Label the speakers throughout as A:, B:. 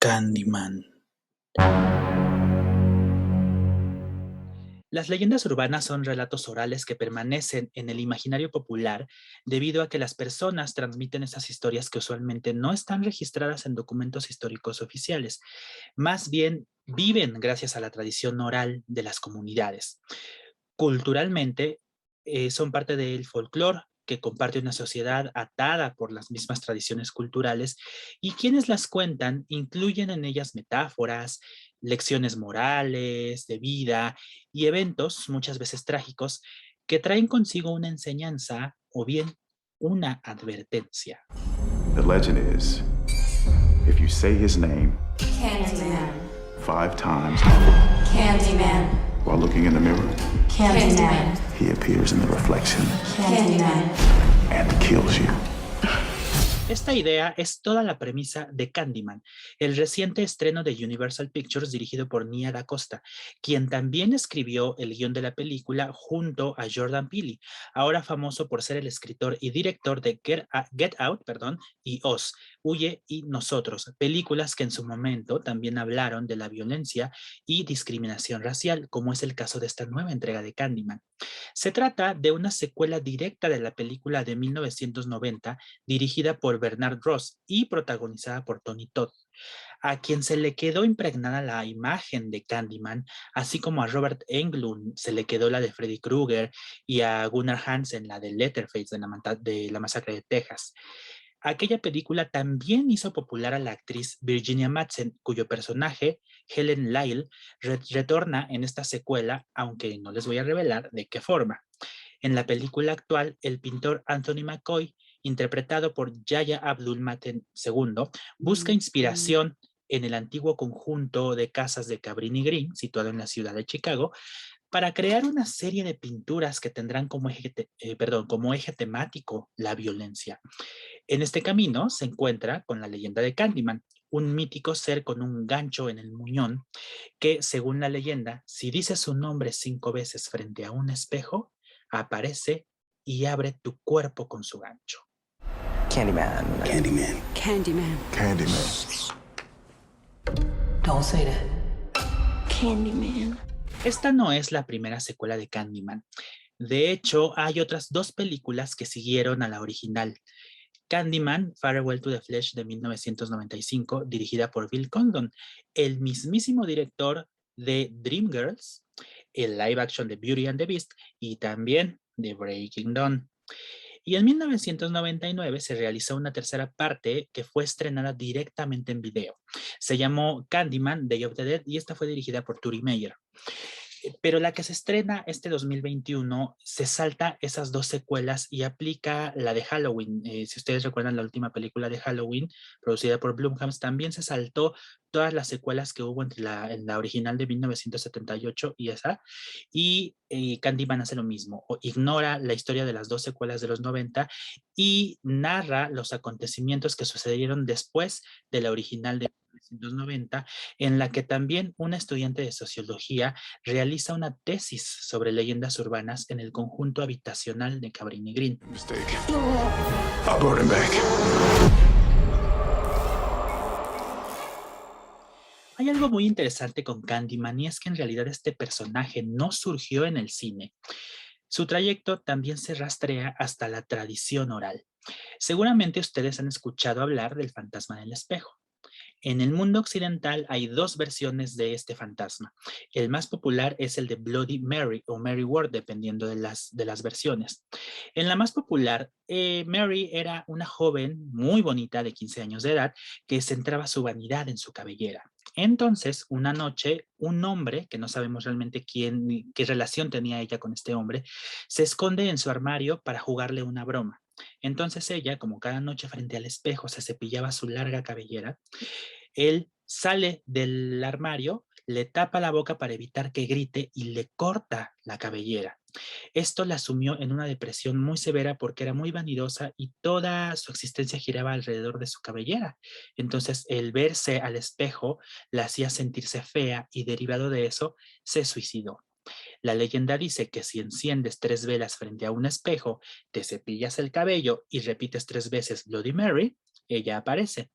A: Candyman. Las leyendas urbanas son relatos orales que permanecen en el imaginario popular debido a que las personas transmiten esas historias que usualmente no están registradas en documentos históricos oficiales. Más bien, viven gracias a la tradición oral de las comunidades. Culturalmente, son parte del folclore que comparte una sociedad atada por las mismas tradiciones culturales, y quienes las cuentan incluyen en ellas metáforas, lecciones morales, de vida y eventos, muchas veces trágicos, que traen consigo una enseñanza o bien una advertencia.
B: The legend is, if you say his name
C: Candyman.
B: 5 times
C: Candyman.
B: while looking in the mirror,
C: Candyman.
B: he appears in the reflection
C: Candyman.
B: and kills you.
A: Esta idea es toda la premisa de Candyman, el reciente estreno de Universal Pictures dirigido por Nia Da Costa, quien también escribió el guión de la película junto a Jordan Peele, ahora famoso por ser el escritor y director de Get Out, y Oz, Huye y Nosotros, películas que en su momento también hablaron de la violencia y discriminación racial, como es el caso de esta nueva entrega de Candyman. Se trata de una secuela directa de la película de 1990 dirigida por Bernard Ross y protagonizada por Tony Todd, a quien se le quedó impregnada la imagen de Candyman, así como a Robert Englund se le quedó la de Freddy Krueger y a Gunnar Hansen la de Letterface de la masacre de Texas. Aquella película también hizo popular a la actriz Virginia Madsen, cuyo personaje, Helen Lyle, retorna en esta secuela, aunque no les voy a revelar de qué forma. En la película actual, el pintor Anthony McCoy, interpretado por Yahya Abdul-Mateen II, busca inspiración en el antiguo conjunto de casas de Cabrini Green, situado en la ciudad de Chicago, para crear una serie de pinturas que tendrán como eje temático la violencia. En este camino se encuentra con la leyenda de Candyman, un mítico ser con un gancho en el muñón que, según la leyenda, si dices su nombre 5 veces frente a un espejo, aparece y abre tu cuerpo con su gancho.
D: Candyman.
B: Candyman.
C: Candyman.
B: Candyman.
C: Don't say that.
E: Candyman.
A: Esta no es la primera secuela de Candyman. De hecho, hay otras 2 películas que siguieron a la original. Candyman, Farewell to the Flesh de 1995, dirigida por Bill Condon, el mismísimo director de Dreamgirls, el live action de Beauty and the Beast y también de Breaking Dawn. Y en 1999 se realizó una tercera parte que fue estrenada directamente en video. Se llamó Candyman, Day of the Dead, y esta fue dirigida por Turi Meyer. Pero la que se estrena este 2021 se salta esas 2 secuelas y aplica la de Halloween. Si ustedes recuerdan la última película de Halloween, producida por Blumhouse, también se saltó todas las secuelas que hubo entre en la original de 1978 y esa. Y Candyman hace lo mismo, o ignora la historia de las 2 secuelas de los 90 y narra los acontecimientos que sucedieron después de la original de 1990, en la que también una estudiante de sociología realiza una tesis sobre leyendas urbanas en el conjunto habitacional de Cabrini Green.
B: Mistake. I brought him back.
A: Hay algo muy interesante con Candyman, y es que en realidad este personaje no surgió en el cine. Su trayecto también se rastrea hasta la tradición oral. Seguramente ustedes han escuchado hablar del fantasma del espejo. En el mundo occidental hay 2 versiones de este fantasma. El más popular es el de Bloody Mary o Mary Ward, dependiendo de las versiones. En la más popular, Mary era una joven muy bonita de 15 años de edad que centraba su vanidad en su cabellera. Entonces, una noche, un hombre, que no sabemos realmente qué relación tenía ella con este hombre, se esconde en su armario para jugarle una broma. Entonces ella, como cada noche frente al espejo, se cepillaba su larga cabellera. Él sale del armario, le tapa la boca para evitar que grite y le corta la cabellera. Esto la sumió en una depresión muy severa porque era muy vanidosa y toda su existencia giraba alrededor de su cabellera. Entonces, el verse al espejo la hacía sentirse fea y, derivado de eso, se suicidó. La leyenda dice que si enciendes 3 velas frente a un espejo, te cepillas el cabello y repites 3 veces Bloody Mary, ella aparece.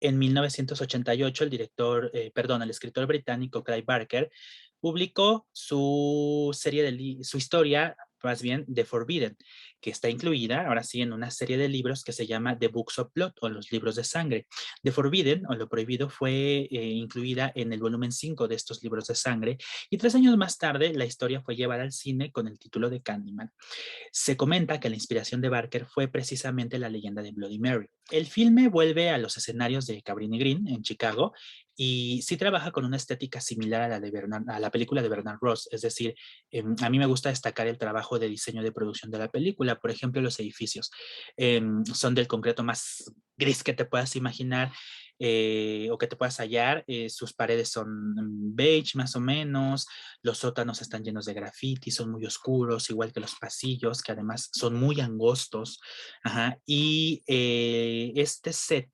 A: En 1988, el escritor británico Clive Barker publicó su historia, más bien, The Forbidden, que está incluida, ahora sí, en una serie de libros que se llama The Books of Blood, o los libros de sangre. The Forbidden, o lo prohibido, fue incluida en el volumen 5 de estos libros de sangre, y 3 años más tarde, la historia fue llevada al cine con el título de Candyman. Se comenta que la inspiración de Barker fue precisamente la leyenda de Bloody Mary. El filme vuelve a los escenarios de Cabrini Green en Chicago y sí trabaja con una estética similar a la película de Bernard Ross. Es decir, a mí me gusta destacar el trabajo de diseño de producción de la película. Por ejemplo, los edificios son del concreto más gris que te puedas imaginar. O que te puedas hallar, sus paredes son beige más o menos, los sótanos están llenos de graffiti, son muy oscuros, igual que los pasillos, que además son muy angostos. Ajá, y este set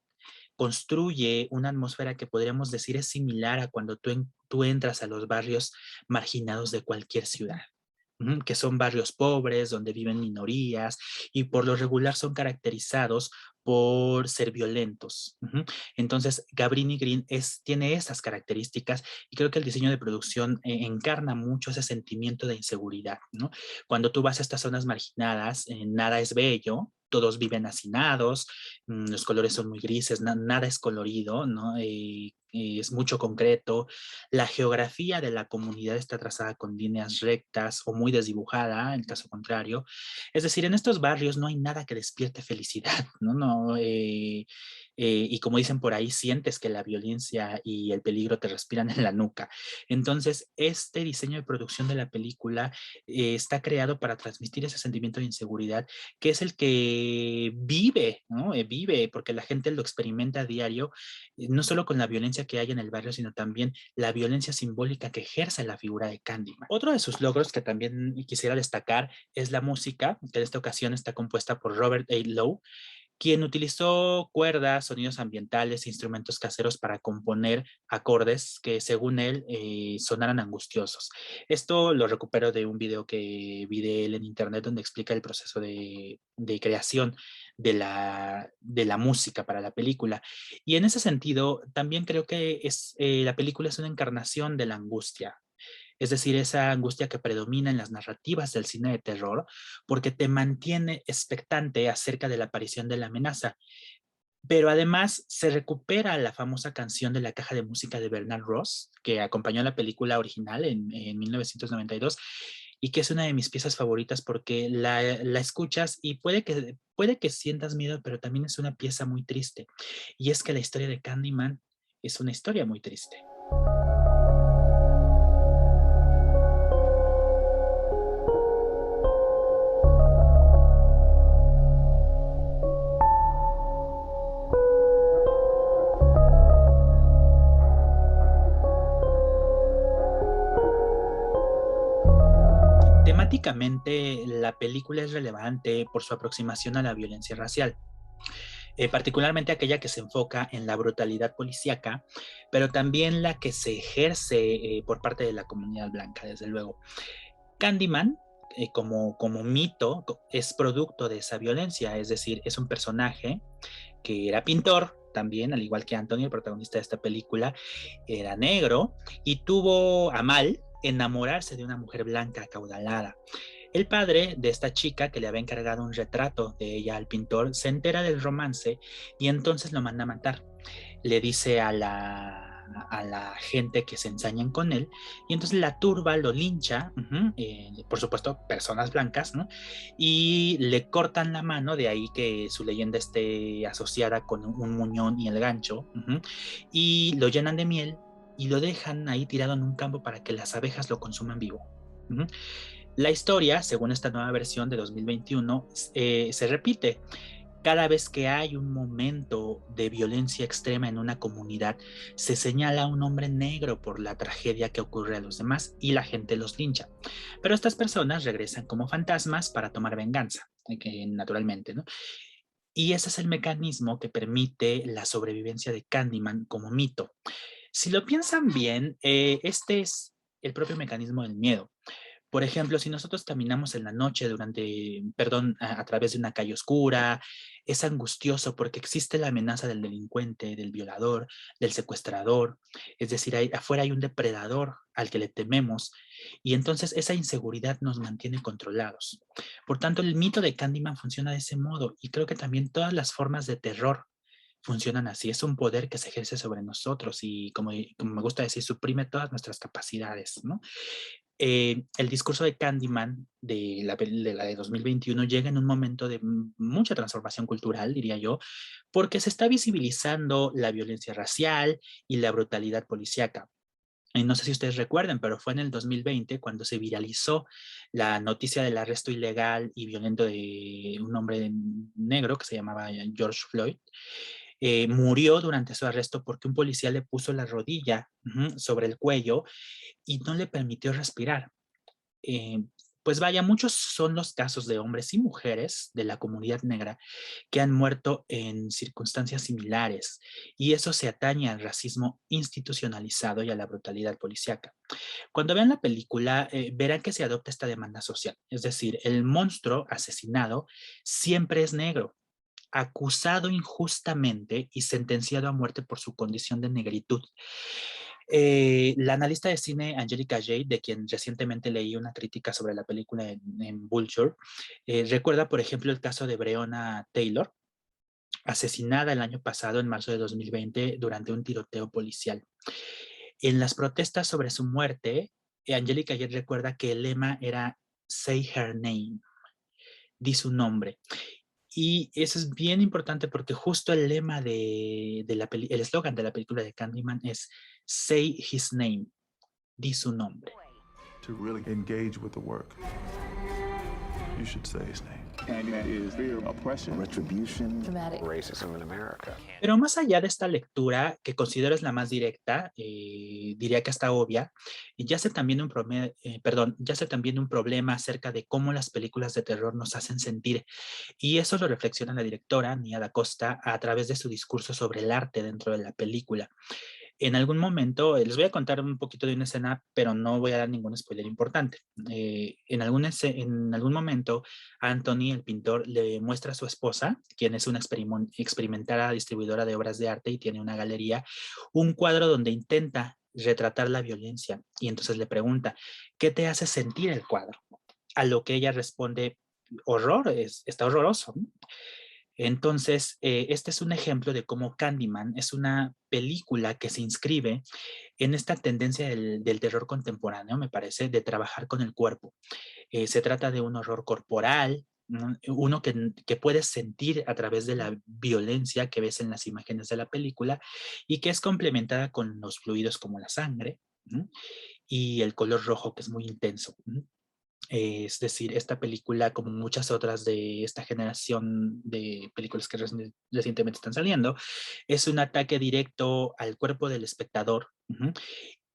A: construye una atmósfera que podríamos decir es similar a cuando tú entras a los barrios marginados de cualquier ciudad. Que son barrios pobres, donde viven minorías y por lo regular son caracterizados por ser violentos. Entonces, Cabrini Green tiene esas características y creo que el diseño de producción encarna mucho ese sentimiento de inseguridad, ¿no? Cuando tú vas a estas zonas marginadas, nada es bello, todos viven hacinados, los colores son muy grises, nada es colorido, ¿no? Es mucho concreto, la geografía de la comunidad está trazada con líneas rectas o muy desdibujada, en caso contrario. Es decir, en estos barrios no hay nada que despierte felicidad, ¿no? Y como dicen por ahí, sientes que la violencia y el peligro te respiran en la nuca. Entonces, este diseño de producción de la película está creado para transmitir ese sentimiento de inseguridad, que es el que vive, ¿no? Vive, porque la gente lo experimenta a diario, no solo con la violencia que hay en el barrio, sino también la violencia simbólica que ejerce la figura de Candyman. Otro de sus logros que también quisiera destacar es la música, que en esta ocasión está compuesta por Robert A. Lowe, quien utilizó cuerdas, sonidos ambientales, instrumentos caseros para componer acordes que según él sonaran angustiosos. Esto lo recupero de un video que vi de él en internet donde explica el proceso de creación de la música para la película. Y en ese sentido, también creo que la película es una encarnación de la angustia, es decir, esa angustia que predomina en las narrativas del cine de terror, porque te mantiene expectante acerca de la aparición de la amenaza. Pero además se recupera la famosa canción de la caja de música de Bernard Ross, que acompañó a la película original en 1992, y que es una de mis piezas favoritas porque la escuchas y puede que sientas miedo, pero también es una pieza muy triste. Y es que la historia de Candyman es una historia muy triste. Temáticamente, la película es relevante por su aproximación a la violencia racial, particularmente aquella que se enfoca en la brutalidad policíaca, pero también la que se ejerce por parte de la comunidad blanca, desde luego. Candyman, como mito, es producto de esa violencia, es decir, es un personaje que era pintor también, al igual que Anthony, el protagonista de esta película, era negro y tuvo a mal enamorarse de una mujer blanca acaudalada. El padre de esta chica, que le había encargado un retrato de ella al pintor, se entera del romance y entonces lo manda a matar. Le dice a la gente que se ensañan con él, y entonces la turba lo lincha, por supuesto, personas blancas, ¿no? Y le cortan la mano, de ahí que su leyenda esté asociada con un muñón y el gancho, y lo llenan de miel y lo dejan ahí tirado en un campo para que las abejas lo consuman vivo. La historia, según esta nueva versión de 2021, se repite. Cada vez que hay un momento de violencia extrema en una comunidad, se señala a un hombre negro por la tragedia que ocurre a los demás y la gente los lincha. Pero estas personas regresan como fantasmas para tomar venganza, naturalmente, ¿no? Y ese es el mecanismo que permite la sobrevivencia de Candyman como mito. Si lo piensan bien, este es el propio mecanismo del miedo. Por ejemplo, si nosotros caminamos en la noche a través de una calle oscura, es angustioso porque existe la amenaza del delincuente, del violador, del secuestrador. Es decir, afuera hay un depredador al que le tememos y entonces esa inseguridad nos mantiene controlados. Por tanto, el mito de Candyman funciona de ese modo y creo que también todas las formas de terror funcionan así. Es un poder que se ejerce sobre nosotros y, como me gusta decir, suprime todas nuestras capacidades, ¿no? El discurso de Candyman de la de 2021 llega en un momento de mucha transformación cultural, diría yo, porque se está visibilizando la violencia racial y la brutalidad policíaca. Y no sé si ustedes recuerden, pero fue en el 2020 cuando se viralizó la noticia del arresto ilegal y violento de un hombre negro que se llamaba George Floyd. Murió durante su arresto porque un policía le puso la rodilla sobre el cuello y no le permitió respirar. Eh, pues vaya, muchos son los casos de hombres y mujeres de la comunidad negra que han muerto en circunstancias similares y eso se atañe al racismo institucionalizado y a la brutalidad policíaca. Cuando vean la película, verán que se adopta esta demanda social, es decir, el monstruo asesinado siempre es negro, acusado injustamente y sentenciado a muerte por su condición de negritud. La analista de cine Angelica Jade, de quien recientemente leí una crítica sobre la película en Vulture, recuerda, por ejemplo, el caso de Breonna Taylor, asesinada el año pasado, en marzo de 2020, durante un tiroteo policial. En las protestas sobre su muerte, Angelica Jade recuerda que el lema era Say Her Name, di su nombre. Y eso es bien importante porque justo el lema el eslogan de la película de Candyman es Say His Name, di su nombre.
B: To really engage with the work, you should say his name.
D: Candyman is fear, oppression,
E: retribution,
C: Dramatic.
E: racism in America.
A: Pero más allá de esta lectura, que considero es la más directa, diría que hasta obvia, yace también un problema acerca de cómo las películas de terror nos hacen sentir. Y eso lo reflexiona la directora, Nia Da Costa, a través de su discurso sobre el arte dentro de la película. En algún momento, les voy a contar un poquito de una escena, pero no voy a dar ningún spoiler importante. En algún momento, Anthony, el pintor, le muestra a su esposa, quien es una experimentada distribuidora de obras de arte y tiene una galería, un cuadro donde intenta retratar la violencia. Y entonces le pregunta, ¿qué te hace sentir el cuadro? A lo que ella responde, horror, está horroroso, ¿no? Entonces, este es un ejemplo de cómo Candyman es una película que se inscribe en esta tendencia del terror contemporáneo, me parece, de trabajar con el cuerpo. Se trata de un horror corporal, ¿no? Uno que puedes sentir a través de la violencia que ves en las imágenes de la película y que es complementada con los fluidos como la sangre, ¿no? Y el color rojo que es muy intenso, ¿no? Es decir, esta película, como muchas otras de esta generación de películas que recientemente están saliendo, es un ataque directo al cuerpo del espectador.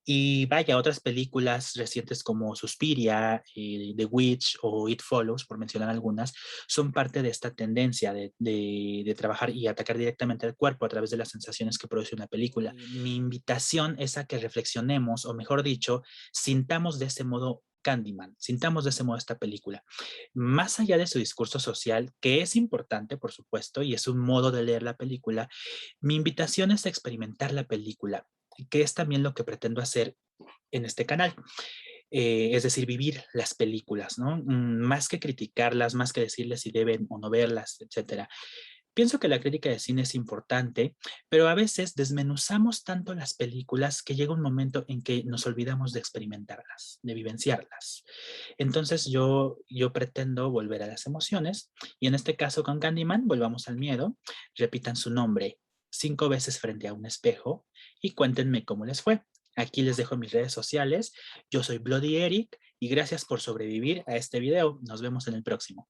A: Y vaya, otras películas recientes como Suspiria, The Witch o It Follows, por mencionar algunas, son parte de esta tendencia de trabajar y atacar directamente al cuerpo a través de las sensaciones que produce una película. Mi invitación es a que reflexionemos, o mejor dicho, sintamos de ese modo Candyman, sintamos de ese modo esta película. Más allá de su discurso social, que es importante, por supuesto, y es un modo de leer la película, mi invitación es a experimentar la película, que es también lo que pretendo hacer en este canal. Es decir, vivir las películas, ¿no? Más que criticarlas, más que decirles si deben o no verlas, etcétera. Pienso que la crítica de cine es importante, pero a veces desmenuzamos tanto las películas que llega un momento en que nos olvidamos de experimentarlas, de vivenciarlas. Entonces yo pretendo volver a las emociones y en este caso con Candyman volvamos al miedo, repitan su nombre 5 veces frente a un espejo y cuéntenme cómo les fue. Aquí les dejo mis redes sociales. Yo soy Bloody Eric y gracias por sobrevivir a este video. Nos vemos en el próximo.